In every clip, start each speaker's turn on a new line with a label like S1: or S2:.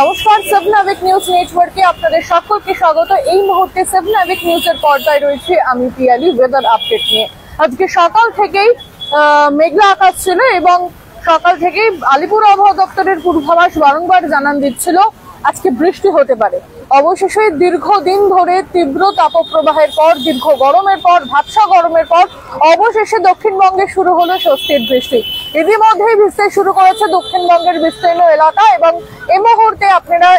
S1: নমস্কার, 7 নাবিক নিউজ নেটওয়ার্কে আপনাদের সকলকে স্বাগত। এই মুহূর্তে 7 নাবিক নিউজের পর্দায় রয়েছে আমি পিয়ালি ওয়েদার আপডেট নিয়ে। আজকে সকাল থেকেই মেঘলা আকাশ ছিল এবং সকাল থেকেই আলিপুর আবহাওয়া দপ্তরের পূর্বাভাস বারংবার জানান দিচ্ছিল আজকে বৃষ্টি হতে পারে। অবশেষে দীর্ঘদিন ধরে তীব্র তাপপ্রবাহের পর, দীর্ঘ গরমের পর, ভাবসা গরমের পর অবশেষে দক্ষিণবঙ্গে শুরু হলো স্বস্তির বৃষ্টি। ইতিমধ্যেই ভিজতে শুরু করেছে দক্ষিণবঙ্গের বিস্তীর্ণ এলাকা এবং এই মুহূর্তে আপনারা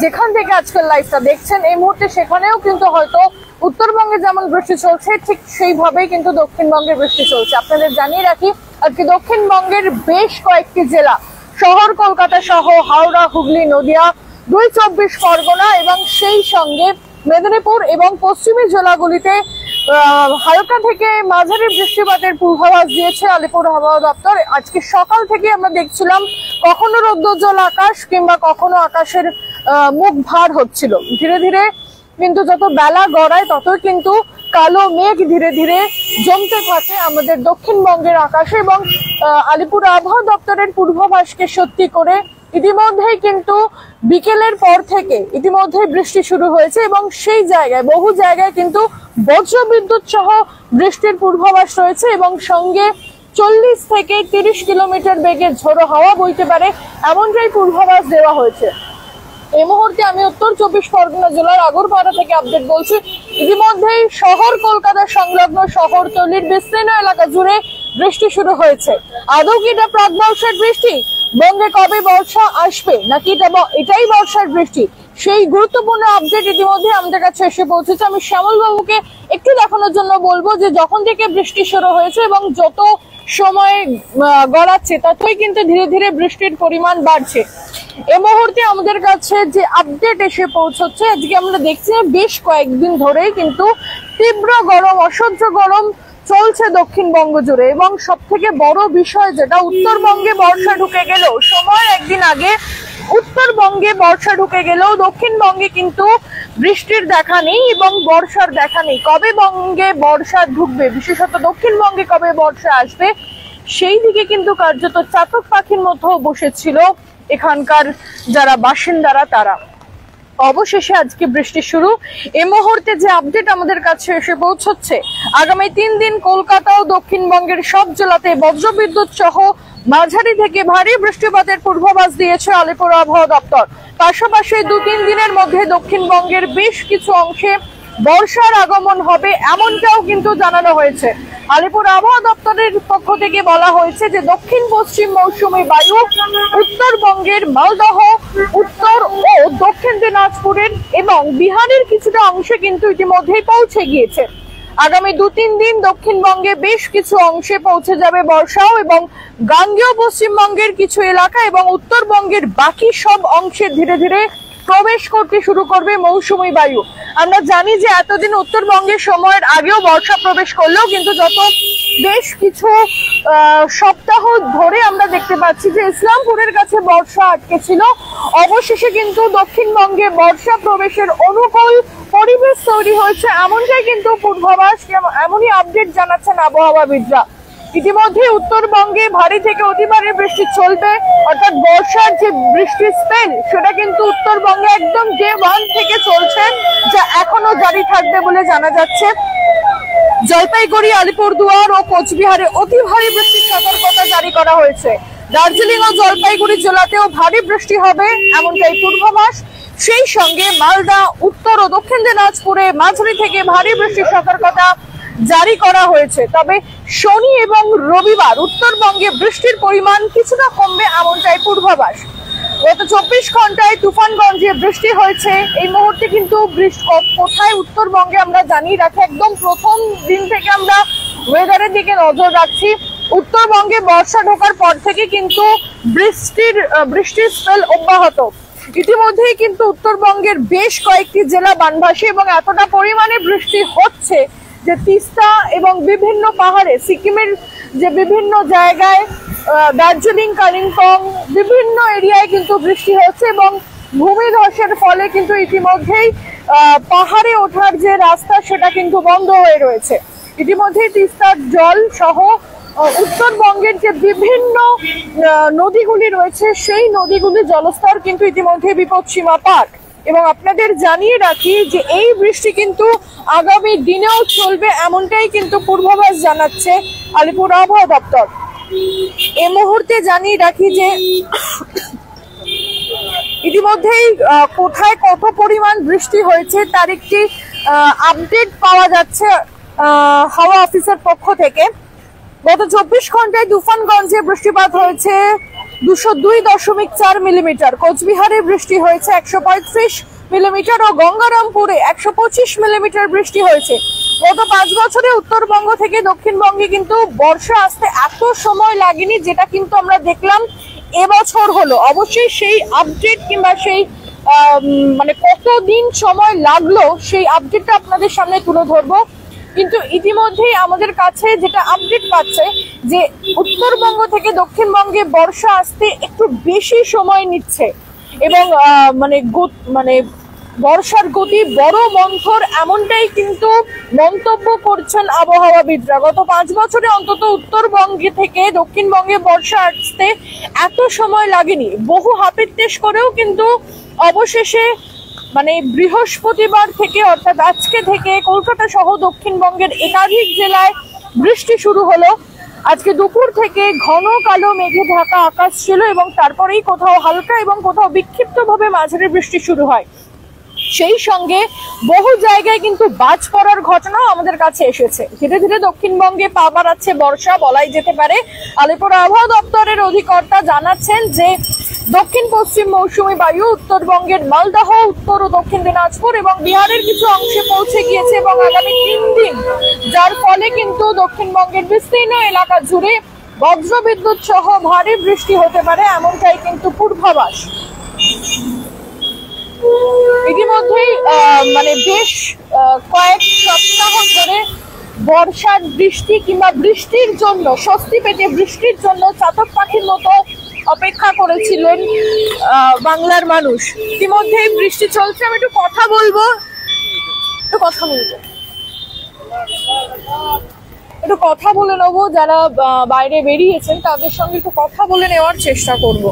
S1: যেখান থেকে আজকের লাইভটা দেখছেন এই মুহূর্তে সেখানেও কিন্তু হয়তো উত্তরবঙ্গে যেমন বৃষ্টি চলছে ঠিক সেইভাবেই কিন্তু দক্ষিণবঙ্গের বৃষ্টি চলছে। আপনাদের জানিয়ে রাখি আজকে দক্ষিণবঙ্গের বেশ কয়েকটি জেলা, শহর কলকাতা সহ হাওড়া, হুগলি, নদিয়া, 2 পরগনা এবং সেই সঙ্গে মেদিনীপুর এবং পশ্চিমী জেলাগুলিতে হালকা থেকে মাঝারি বৃষ্টিপাতের পূর্বাভাস দিয়েছে আলিপুর আবহাওয়া দপ্তর। আজকে সকাল থেকে আমরা দেখছিলাম কখনো রৌদ্রোজ্জ্বল আকাশ কিংবা কখনো আকাশের মুখ ভার হচ্ছিল। ধীরে ধীরে কিন্তু যত বেলা গড়ায় ততই কিন্তু কালো মেঘ ধীরে ধীরে জমতে থাকে আমাদের দক্ষিণবঙ্গের আকাশে এবং আলিপুর আবহাওয়া দপ্তরের পূর্বাভাসকে সত্যি করে ইতিমধ্যেই কিন্তু বিকেলের পর থেকে ইতিমধ্যেই বৃষ্টি শুরু হয়েছে এবং সেই জায়গায় বহু জায়গায় কিন্তু বজ্রবিদ্যুৎ সহ বৃষ্টির পূর্বাভাস রয়েছে এবং সঙ্গে 40 থেকে 30 কিলোমিটার বেগে ঝোড়ো হাওয়া বইতে পারে এমনটাই পূর্বাভাস দেওয়া হয়েছে। এই মুহূর্তে আমি উত্তর 24 পরগনা জেলার আগরপাড়া থেকে আপডেট বলছি। ইতিমধ্যেই শহর কলকাতা সংলগ্ন শহরতলির বিস্তীর্ণ এলাকা জুড়ে বৃষ্টি শুরু হয়েছে। আদৌ কি এটা প্রাক-বর্ষার বৃষ্টি? বঙ্গে কবে বর্ষা আসবে নাকি এটাই বর্ষার বৃষ্টি? সেই গুরুত্বপূর্ণ আপডেট ইতিমধ্যে আমাদের কাছে এসে পৌঁছেছে। আমি শ্যামল বাবুকে একটু দেখানোর জন্য বলবো যে যখন থেকে বৃষ্টি শুরু হয়েছে এবং যত সময় গড়াচ্ছে ততই কিন্তু ধীরে ধীরে বৃষ্টির পরিমাণ বাড়ছে। এই মুহূর্তে আমাদের কাছে যে আপডেট এসে পৌঁছচ্ছে, আজকে আমরা দেখছি বেশ কয়েকদিন ধরেই কিন্তু তীব্র গরম, অসহ্য গরম চলছে দক্ষিণবঙ্গ জুড়ে এবং সব থেকে বড় বিষয় যেটা উত্তরবঙ্গে বর্ষা ঢুকে গেল, সময় একদিন আগে উত্তরবঙ্গে বর্ষা ঢুকে গেলেও দক্ষিণবঙ্গে কিন্তু বৃষ্টির দেখা নেই এবং বর্ষার দেখা নেই। কবে বঙ্গে বর্ষা ঢুকবে, বিশেষত দক্ষিণবঙ্গে কবে বর্ষা আসবে সেই দিকে কিন্তু কার্যত চাতক পাখির মধ্যেও বসেছিল এখানকার যারা বাসিন্দারা তারা। অবশেষে আজকে বৃষ্টি শুরু। এই মুহূর্তে যে আপডেট আমাদের কাছে এসে পৌঁছচ্ছে, আগামী 3 দিন কলকাতা ও দক্ষিণবঙ্গের সব জেলাতে বজ্রবিদ্যুৎ সহ মাঝারি থেকে ভারী বৃষ্টিপাতের পূর্বাভাস দিয়েছে আলিপুর আবহাওয়া দপ্তর। পাশাপাশি 2-3 দিনের মধ্যে দক্ষিণবঙ্গের বেশ কিছু অংশে বর্ষার আগমন হবে এমনটাও কিন্তু জানানো হয়েছে। আলিপুর আবহাওয়া দপ্তরের পক্ষ থেকে বলা হয়েছে যে দক্ষিণ পশ্চিম মৌসুমী বায়ু উত্তরবঙ্গের মালদহ, উত্তর ও দক্ষিণ দিনাজপুরের এবং বিহারের কিছুটা অংশে কিন্তু ইতিমধ্যেই পৌঁছে গিয়েছে। আগামী 2-3 দিন দক্ষিণবঙ্গে বেশ কিছু অংশে পৌঁছে যাবে বর্ষাও এবং গাঙ্গেয় পশ্চিমবঙ্গের কিছু এলাকা এবং উত্তরবঙ্গের বাকি সব অংশে ধীরে ধীরে প্রবেশ করতে শুরু করবে মৌসুমী বায়ু। আমরা জানি যে এতদিন উত্তরবঙ্গের সময়ের আগেও বর্ষা প্রবেশ করলেও কিন্তু যত বেশ কিছু সপ্তাহ ধরে আমরা দেখতে পাচ্ছি যে ইসলামপুরের কাছে বর্ষা আটকে ছিল। অবশেষে কিন্তু দক্ষিণবঙ্গে বর্ষা প্রবেশের অনুকূল পরিবেশ তৈরি হয়েছে এমনটাই কিন্তু পূর্বাভাস, এমনই আপডেট জানাচ্ছেন আবহাওয়াবিদরা। ইতিমধ্যে উত্তরবঙ্গে ভারী থেকে অতি ভারী বৃষ্টি চলবে, অর্থাৎ বর্ষার যে বৃষ্টির স্পেল সেটা কিন্তু উত্তরবঙ্গে একদম ডে 1 থেকে চলছে, যা এখনো জারি থাকবে বলে জানা যাচ্ছে। জলপাইগুড়ি, আলিপুরদুয়ার ও কোচবিহারে অতি ভারী বৃষ্টির সতর্কতা জারি করা হয়েছে। দার্জিলিং ও জলপাইগুড়ি জেলাতেও ভারী বৃষ্টি হবে এমনটাই পূর্বাভাস। সেই সঙ্গে মালদা, উত্তর ও দক্ষিণ দিনাজপুরে মাঝারি থেকে ভারী বৃষ্টির সতর্কতা জারি করা হয়েছে। তবে শনি এবং রবিবার উত্তরবঙ্গে বৃষ্টির পরিমাণ কিছুটা কমবে এমনটাই পূর্বাভাস। গত 24 ঘন্টায় তুফানগঞ্জে বৃষ্টি হয়েছে। এই মুহূর্তে কিন্তু কোথায় উত্তরবঙ্গে আমরা জানিয়ে রাখি, একদম প্রথম দিন থেকে আমরা ওয়েদারের দিকে নজর রাখছি। উত্তরবঙ্গে বর্ষা ঢোকার পর থেকে কিন্তু বৃষ্টির স্পেল অব্যাহত। ইতিমধ্যেই কিন্তু উত্তরবঙ্গের বেশ কয়েকটি জেলা বানভাসী এবং এতটা পরিমাণে বৃষ্টি হচ্ছে যে তিস্তা এবং বিভিন্ন পাহাড়ে, সিকিমের যে বিভিন্ন জায়গায়, দার্জিলিং, কালিম্পং বিভিন্ন এরিয়ায় কিন্তু বৃষ্টি হচ্ছে এবং ভূমিধসের ফলে কিন্তু ইতিমধ্যেই পাহাড়ে ওঠার যে রাস্তা সেটা কিন্তু বন্ধ হয়ে রয়েছে। ইতিমধ্যেই তিস্তার জল সহ উত্তরবঙ্গের যে বিভিন্ন নদীগুলি রয়েছে সেই নদীগুলির জলস্তর কিন্তু ইতিমধ্যে বিপদসীমা পার। এবং আপনাদের জানিয়ে রাখি যে এই বৃষ্টি কিন্তু আগামী দিনেও চলবে, এমনটাই কিন্তু পূর্বাভাস জানাচ্ছে আলিপুর আবহাওয়া দপ্তর। এই মুহূর্তে জানিয়ে রাখি যে ইতিমধ্যেই কোথায় কত পরিমাণ বৃষ্টি হয়েছে তার একটি আপডেট পাওয়া যাচ্ছে হাওয়া অফিসের পক্ষ থেকে। গত 24 ঘন্টায় তুফানগঞ্জে বৃষ্টিপাত হয়েছে 202.4 মিলিমিটার, কোচবিহারে বৃষ্টি হয়েছে 135 মিলিমিটার ও গঙ্গারামপুরে 125 মিলিমিটার বৃষ্টি হয়েছে। গত 5 বছরে উত্তরবঙ্গ থেকে দক্ষিণবঙ্গে কিন্তু বর্ষা আসতে এত সময় লাগেনি, যেটা কিন্তু আমরা দেখলাম এবছর হলো। অবশ্যই সেই আপডেট কিংবা সেই মানে কতদিন সময় লাগলো সেই আপডেটটা আপনাদের সামনে তুলে ধরবো। কিন্তু ইতিমধ্যেই আমাদের কাছে যেটা আপডেট পাচ্ছে যে উত্তরবঙ্গ থেকে দক্ষিণবঙ্গে বর্ষা আসতে একটু বেশি সময় নিচ্ছে এবং মানে বর্ষার গতি বড় মন্থর, এমনটাই কিন্তু মন্তব্য করছেন আবহাওয়াবিদরা। গত 5 বছরে অন্তত উত্তরবঙ্গে থেকে দক্ষিণবঙ্গে বর্ষা আসতে এত সময় লাগেনি। বহু হাপিত্তেশ করেও কিন্তু অবশেষে মানে বৃহস্পতিবার থেকে অর্থাৎ আজকে থেকে কলকাতা সহ দক্ষিণবঙ্গের একাধিক জেলায় বৃষ্টি শুরু হলো। আজকে দুপুর থেকে ঘন কালো মেঘে ঢাকা আকাশ ছিল এবং তারপরেই কোথাও হালকা এবং কোথাও বিক্ষিপ্তভাবে মাঝারি বৃষ্টি শুরু হয়। সেই সঙ্গে বহু জায়গায় কিন্তু বাজ পড়ার ঘটনাও আমাদের কাছে এসেছে। ধীরে ধীরে দক্ষিণবঙ্গে পা বাড়াচ্ছে বর্ষা বলাই যেতে পারে। আলিপুর আবহাওয়া দপ্তরের অধিকর্তা জানাচ্ছেন যে দক্ষিণ পশ্চিম মৌসুমী বায়ু উত্তরবঙ্গের মালদহ, উত্তর ও দক্ষিণ দিনাজপুর এবং বিহারের কিছু অংশে পৌঁছে গিয়েছে এবং আগামী 3 দিন, যার ফলে কিন্তু দক্ষিণবঙ্গের বিস্তীর্ণ এলাকা জুড়ে বজ্রবিদ্যুৎ সহ ভারী বৃষ্টি হতে পারে, এমনটাই কিন্তু পূর্বাভাস। ইতিমধ্যেই মানে বেশ কয়েক সপ্তাহ ধরে বর্ষার বৃষ্টি কিংবা বৃষ্টির জন্য স্বস্তি পেতে বৃষ্টির জন্য চাতক পাখির মতো অপেক্ষা করেছিলেন বাংলার মানুষ। ইতিমধ্যেই বৃষ্টি চলছে। আমি একটু কথা বলবো একটু কথা বলে নেবো, যারা বাইরে বেরিয়েছেন তাদের সঙ্গে একটু কথা বলে নেওয়ার চেষ্টা করবো।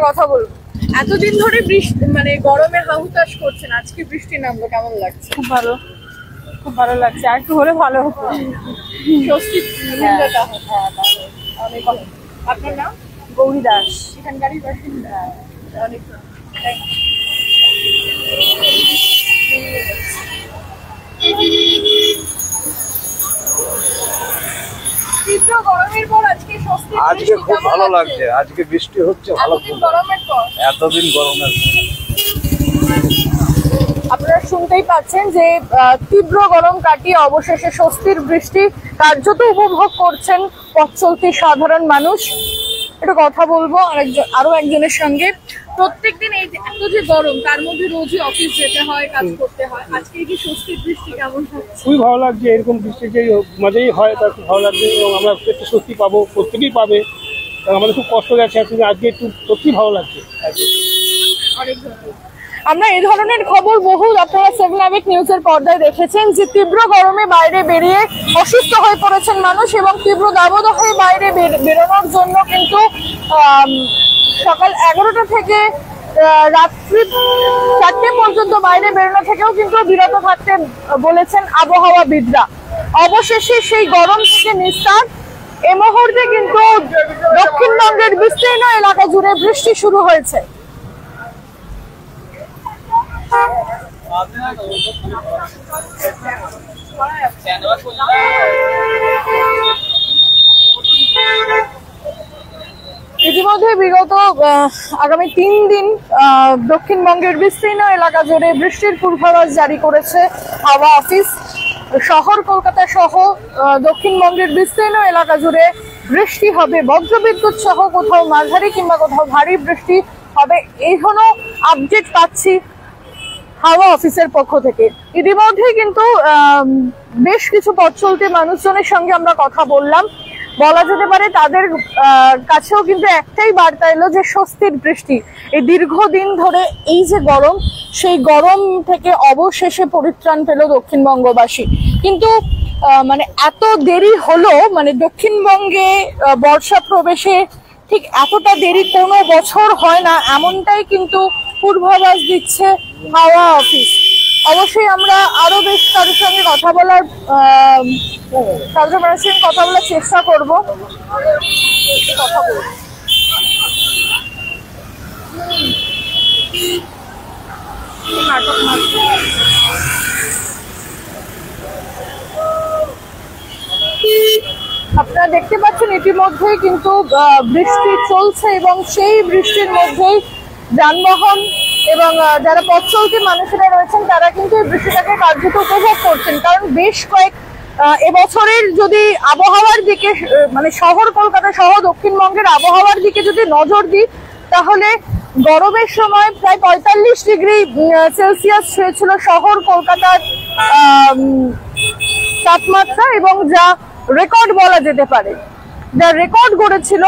S1: কথা বলবো, এতদিন ধরে বৃষ্টি মানে গরমে হাহুতাশ করছেন, আজকে বৃষ্টি নামলো, কেমন লাগছে?
S2: খুব ভালো লাগছে। আর একটু হলে ভালো হতো।
S1: আপনার নাম?
S2: গৌরী দাস,
S1: এখানকারই বাসিন্দা। অনেক তীব্র গরমের পর আজকে স্বস্তি,
S3: আজকে খুব ভালো লাগছে। আজকে বৃষ্টি হচ্ছে ভালো।
S1: গরমের পর
S3: এতদিন গরমের
S1: আপনারা শুনতেই পাচ্ছেন যে তীব্র গরম কাটিয়ে অবশেষে স্বস্তির বৃষ্টি কার্যত উপভোগ করছেন পথ চলতি সাধারণ মানুষ। একটু কথা বলবো আরো একজনের সঙ্গে। প্রত্যেকদিন এই এত যে গরম, তার মধ্যে রোজই অফিস যেতে হয়, কাজ করতে হয়, আজকে কি স্বস্তির বৃষ্টি কেমন হচ্ছে?
S4: খুবই ভালো লাগছে। এরকম বৃষ্টি যে মাঝেই হয় তার খুব ভালো লাগছে এবং আমরা একটু স্বস্তি পাবো, প্রত্যেকেই পাবে। আমাদের খুব কষ্ট যাচ্ছে, আজকে একটু সত্যি ভালো লাগছে।
S1: অনেক ধন্যবাদ। আমরা এই ধরনের খবর বহু আপনারা 7 আবিক নিউজের পর্দায় দেখেছেন যে তীব্র গরমে বাইরে বেরিয়ে অসুস্থ হয়ে পড়েছেন মানুষ এবং তীব্র দাবদাহে বাইরে বেরোনোর জন্য কিন্তু সকাল 11টা থেকে রাত্রি 4টে পর্যন্ত বাইরে বেরোনো থেকেও কিন্তু বিরত থাকতে বলেছেন আবহাওয়াবিদরা। অবশেষে সেই গরম থেকে নিস্তার। এই মুহূর্তে কিন্তু দক্ষিণবঙ্গের বিস্তীর্ণ এলাকা জুড়ে বৃষ্টি শুরু হয়েছে। ইতিমধ্যে বিগত আগামী 3 দিন দক্ষিণবঙ্গের বিস্তীর্ণ এলাকা জুড়ে বৃষ্টির পূর্বাভাস জারি করেছে হাওয়া অফিস। শহর কলকাতা সহ দক্ষিণবঙ্গের বিস্তীর্ণ এলাকা জুড়ে বৃষ্টি হবে, বজ্রবিদ্যুৎ সহ কোথাও মাঝারি কিংবা কোথাও ভারী বৃষ্টি হবে, এই হলো আপডেট পাচ্ছি হাওয়া অফিসের পক্ষ থেকে। ইতিমধ্যে কিন্তু বেশ কিছু পথ চলতি মানুষজনের সঙ্গে আমরা কথা বললাম। বলা যেতে পারে তাদের কাছেও কিন্তু একটাই বার্তা এলো যে স্বস্তির বৃষ্টি। এই দীর্ঘদিন ধরে এই যে গরম, সেই গরম থেকে অবশেষে পরিত্রাণ পেল দক্ষিণবঙ্গবাসী। কিন্তু মানে এত দেরি হলো, মানে দক্ষিণবঙ্গে বর্ষা প্রবেশে ঠিক এতটা দেরি কোনো বছর হয় না, এমনটাই কিন্তু পূর্বাভাস দিচ্ছে হাওয়া অফিস। অবশ্যই আমরা আরো বেশ কারোর সঙ্গে কথা বলার চেষ্টা করব। কথা বলবো। আপনারা দেখতে পাচ্ছেন ইতিমধ্যেই কিন্তু বৃষ্টি চলছে এবং সেই বৃষ্টির মধ্যেই যানবাহন এবং যারা পথ চলতি মানুষেরা রয়েছেন তারা কিন্তু এই বৃষ্টিটাকে কার্যত উপভোগ করছেন। কারণ বেশ কয়েক এবছরের যদি আবহাওয়ার দিকে, মানে শহর কলকাতা সহ দক্ষিণবঙ্গের আবহাওয়ার দিকে যদি নজর দিই, তাহলে গরমের সময় প্রায় 45 ডিগ্রি সেলসিয়াস ছুঁয়েছিল শহর কলকাতার তাপমাত্রা, এবং যা রেকর্ড বলা যেতে পারে, যা রেকর্ড করেছিল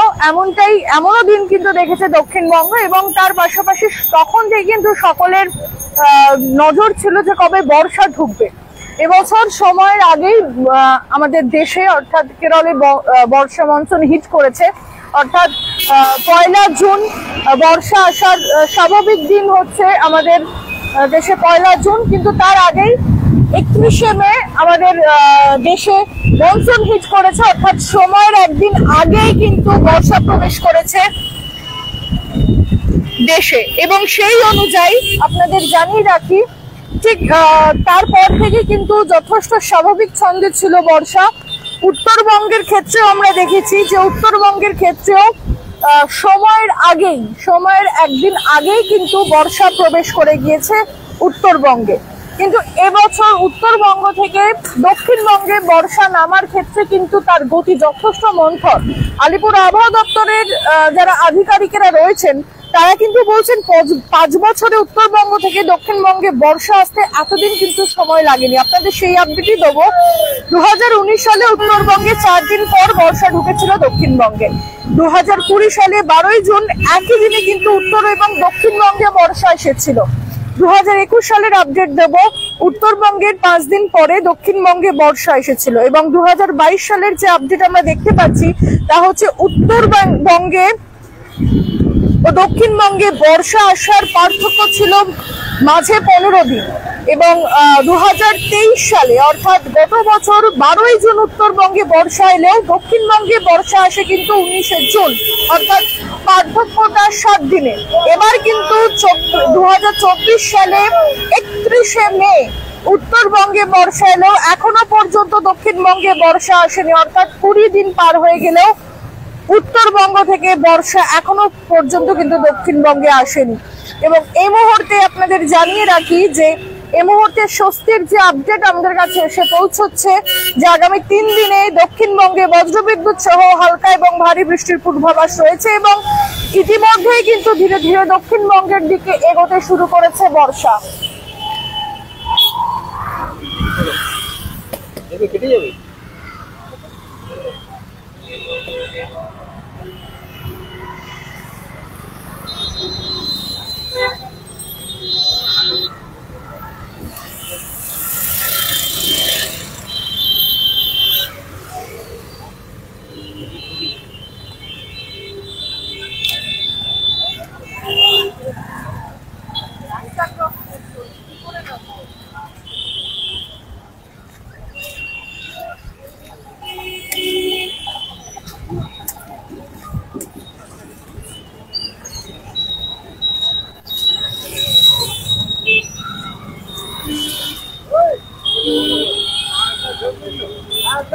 S1: এমনও দিন কিন্তু দেখেছে দক্ষিণবঙ্গ। এবং তার পাশাপাশি তখন থেকে কিন্তু সকলের নজর ছিল যে কবে বর্ষা ঢুকবে। এবছর সময়ের আগেই আমাদের দেশে অর্থাৎ কেরলে বর্ষা মনসুন হিট করেছে, অর্থাৎ 1 জুন বর্ষা আসার স্বাভাবিক দিন হচ্ছে আমাদের দেশে 1 জুন, কিন্তু তার আগেই 31শে মে আমাদের দেশে মনসুন হিট করেছে, অর্থাৎ সময়ের একদিন আগেই কিন্তু বর্ষা প্রবেশ করেছে দেশে। এবং সেই অনুযায়ী আপনাদের জানিয়ে রাখি, ঠিক তারপর থেকে কিন্তু যথেষ্ট স্বাভাবিক ছন্দে ছিল বর্ষা। উত্তরবঙ্গের ক্ষেত্রেও আমরা দেখেছি যে উত্তরবঙ্গের ক্ষেত্রেও সময়ের একদিন আগেই কিন্তু বর্ষা প্রবেশ করে গিয়েছে উত্তরবঙ্গে। কিন্তু এবছর উত্তরবঙ্গ থেকে দক্ষিণবঙ্গে বর্ষা নামার ক্ষেত্রে কিন্তু তার গতি যথেষ্ট মন্থর। আলিপুর আবহাওয়া দপ্তরের যারা আধিকারিকেরা রয়েছেন তারা কিন্তু বলছেন 5 বছরে উত্তরবঙ্গ থেকে দক্ষিণবঙ্গে বর্ষা আসতে এতদিন কিন্তু সময় লাগেনি। আপনাদের সেই আপডেটই দেবো। 2019 সালে উত্তরবঙ্গে 4 দিন পর বর্ষা ঢুকেছিল দক্ষিণবঙ্গে। 2020 সালে 12 জুন একই দিনে কিন্তু উত্তর এবং দক্ষিণবঙ্গে বর্ষা এসেছিল। 2021 সালের আপডেট দেব, উত্তরবঙ্গের 5 দিন পরে দক্ষিণবঙ্গে বর্ষা এসেছিল। এবং 2022 সালের যে আপডেট আমরা দেখতে পাচ্ছি তা হচ্ছে উত্তরবঙ্গে ও দক্ষিণবঙ্গে বর্ষা আসার পার্থক্য ছিল মাঝে 15 দিন। এবং 2023 সালে অর্থাৎ গত বছর 12 জুন উত্তরবঙ্গে বর্ষা এলেও দক্ষিণবঙ্গে বর্ষা আসে কিন্তু 19 জুন, অর্থাৎ পার্থক্যটা 7 দিনে। এবার কিন্তু 2024 সালে 31শে মে উত্তরবঙ্গে বর্ষা এলেও এখনো পর্যন্ত দক্ষিণবঙ্গে বর্ষা আসেনি, অর্থাৎ 20 দিন পার হয়ে গেলেও উত্তরবঙ্গ থেকে বর্ষা এখনো পর্যন্ত কিন্তু দক্ষিণবঙ্গে আসেনি। এবং এই মুহূর্তে আপনাদের জানিয়ে রাখি যে এই মুহূর্তে স্বস্তির যে আপডেট আমাদের কাছে এসে পৌঁছচ্ছে যে আগামী 3 দিনে দক্ষিণবঙ্গে বজ্রবিদ্যুৎ সহ হালকা এবং ভারী বৃষ্টির পূর্বাভাস রয়েছে। এবং ইতিমধ্যেই কিন্তু ধীরে ধীরে দক্ষিণবঙ্গের দিকে এগোতে শুরু করেছে বর্ষা।
S4: কেটে যাবে।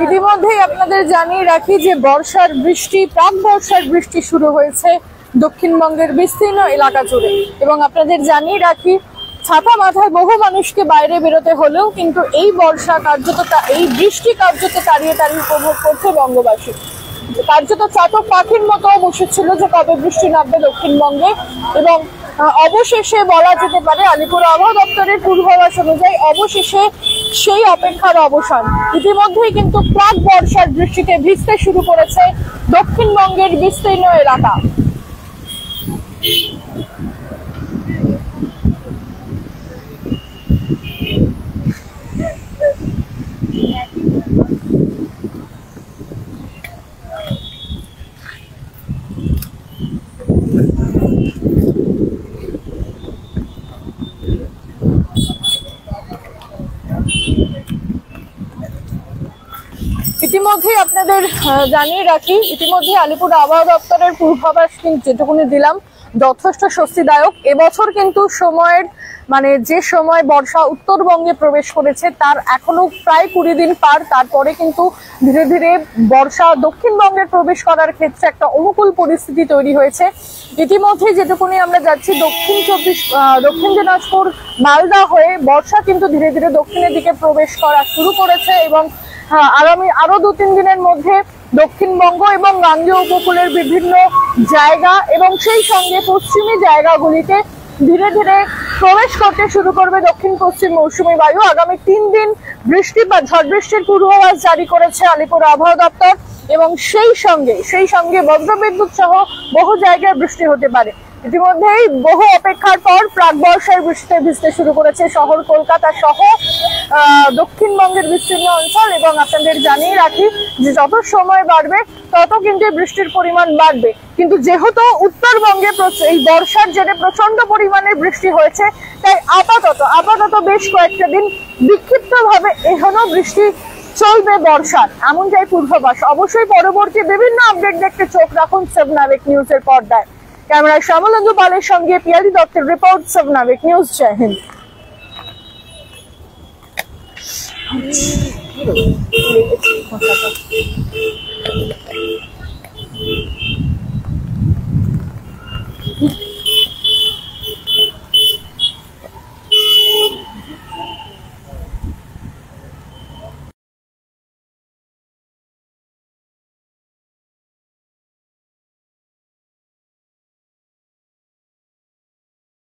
S1: ইতিমধ্যেই আপনাদের জানিয়ে রাখি যে প্রাক বর্ষার বৃষ্টি শুরু হয়েছে দক্ষিণবঙ্গের বিস্তীর্ণ এলাকা জুড়ে। এবং আপনাদের জানিয়ে রাখি ছাতা মাথায় বহু মানুষকে বাইরে বেরোতে হলেও কিন্তু এই বৃষ্টি কার্যত তাড়িয়ে উপভোগ করছে বঙ্গবাসী। কার্যত চাতক পাখির মতো বসেছিল যে কবে বৃষ্টি নামবে দক্ষিণবঙ্গে। এবং অবশেষে বলা যেতে পারে আলিপুর আবহাওয়া দপ্তরের পূর্বাভাস অনুযায়ী অবশেষে সেই অপেক্ষার অবসান। ইতিমধ্যেই কিন্তু প্রাক বর্ষার বৃষ্টিতে ভিজতে শুরু করেছে দক্ষিণবঙ্গের বিস্তীর্ণ এলাকা। ইতিমধ্যে আপনাদের জানিয়ে রাখি, ইতিমধ্যে আলিপুর আবহাওয়া দপ্তরের পূর্বাভাস কিন্তু যেটুকুনি দিলাম যথেষ্ট স্বস্তিদায়ক। এবছর কিন্তু যে সময় বর্ষা উত্তরবঙ্গে প্রবেশ করেছে তার এখনো প্রায় 20 দিন পার, তারপরে কিন্তু ধীরে ধীরে বর্ষা দক্ষিণবঙ্গে প্রবেশ করার ক্ষেত্রে একটা অনুকূল পরিস্থিতি তৈরি হয়েছে। ইতিমধ্যে যেটুকুনি আমরা যাচ্ছি দক্ষিণ দিনাজপুর মালদা হয়ে বর্ষা কিন্তু ধীরে ধীরে দক্ষিণের দিকে প্রবেশ করা শুরু করেছে এবং আরো 2-3 দিনের মধ্যে দক্ষিণবঙ্গ এবং গাঙ্গেয় উপকূলের বিভিন্ন জায়গা এবং সেই সঙ্গে পশ্চিমী জায়গাগুলিতে ধীরে ধীরে প্রবেশ করতে শুরু করবে দক্ষিণ পশ্চিম মৌসুমী বায়ু। আগামী 3 দিন বৃষ্টি বা ঝড় বৃষ্টির পূর্বাভাস জারি করেছে আলিপুর আবহাওয়া দপ্তর এবং সেই সঙ্গে বজ্রবিদ্যুৎ সহ বহু জায়গায় বৃষ্টি হতে পারে। ইতিমধ্যেই বহু অপেক্ষার পর প্রাক বর্ষার বৃষ্টিতে ভিজতে শুরু করেছে শহর কলকাতা সহ দক্ষিণবঙ্গের বিস্তীর্ণ অঞ্চল এবং আপনাদের জানিয়ে রাখি যে যত সময় বাড়বে তত কিন্তু বৃষ্টির পরিমাণ বাড়বে। কিন্তু যেহেতু উত্তরবঙ্গে এই বর্ষার জেরে প্রচন্ড পরিমাণে বৃষ্টি হয়েছে তাই আপাতত বেশ কয়েকটা দিন বিক্ষিপ্তভাবে এখনো বৃষ্টি চলবে বর্ষার, এমনটাই পূর্বাভাস। অবশ্যই পরবর্তী বিভিন্ন আপডেট দেখতে চোখ রাখুন 7 নাবিক নিউজের পর্দায়। ক্যামেরায় শ্যামলেন্দু পালের সঙ্গে পিয়ালি দত্তের রিপোর্ট, 7 নাবিক নিউজ। জয় হিন্দ।